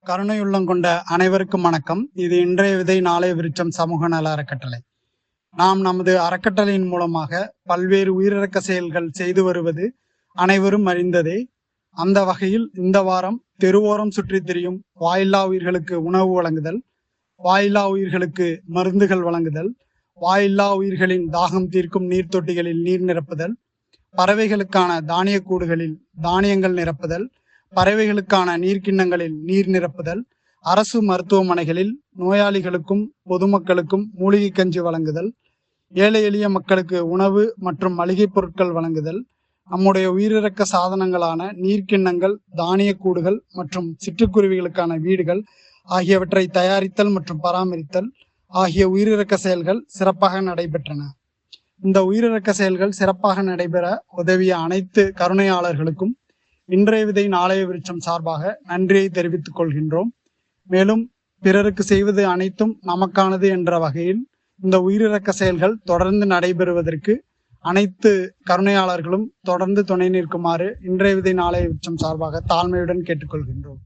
கருணையுள்ளம் கொண்ட அனைவருக்கும் வணக்கம். இது இன்றைய விதை நாளைய விருட்சம் சமூக நல அறக்கட்டளை. நாம் நமது அறக்கட்டளையின் மூலமாக பல்வேறு உயிரிறக்க செயல்கள் செய்து வருவது அனைவரும் அறிந்ததே. அந்த வகையில் இந்த வாரம் தெருவோரம் சுற்றித் திரியும் வாயில்லா உயிர்களுக்கு உணவு வழங்குதல், வாயில்லா உயிர்களுக்கு மருந்துகள் வழங்குதல், வாயில்லா உயிர்களின் தாகம் தீர்க்கும் நீர்த்தொட்டிகளில் நீர் நிரப்புதல், பறவைகளுக்கான தானிய கூடுகளில் தானியங்கள் நிரப்புதல், பறவைகளுக்கான நீர்க்கிண்ணங்களில் நீர் நிரப்புதல், அரசு மருத்துவமனைகளில் நோயாளிகளுக்கும் பொதுமக்களுக்கும் மூலிகை கஞ்சி வழங்குதல், ஏழை எளிய மக்களுக்கு உணவு மற்றும் மளிகை பொருட்கள் வழங்குதல், நம்முடைய உயிரிறக்க சாதனங்களான நீர்க்கிண்ணங்கள், தானிய கூடுகள் மற்றும் சிட்டுக்குருவிகளுக்கான வீடுகள் ஆகியவற்றை தயாரித்தல் மற்றும் பராமரித்தல் ஆகிய உயிரிறக்க செயல்கள் சிறப்பாக நடைபெற்றன. இந்த உயிரிறக்க செயல்கள் சிறப்பாக நடைபெற உதவிய அனைத்து கருணையாளர்களுக்கும் இன்றைய விதை நாளைய விருட்சம் சார்பாக நன்றியை தெரிவித்துக் கொள்கின்றோம். மேலும் பிறருக்கு செய்வது அனைத்தும் நமக்கானது என்ற வகையில் இந்த உயிரிறக்க செயல்கள் தொடர்ந்து நடைபெறுவதற்கு அனைத்து கருணையாளர்களும் தொடர்ந்து துணை நிற்குமாறு இன்றைய விதை நாளைய விருட்சம் சார்பாக தாழ்மையுடன் கேட்டுக்கொள்கின்றோம்.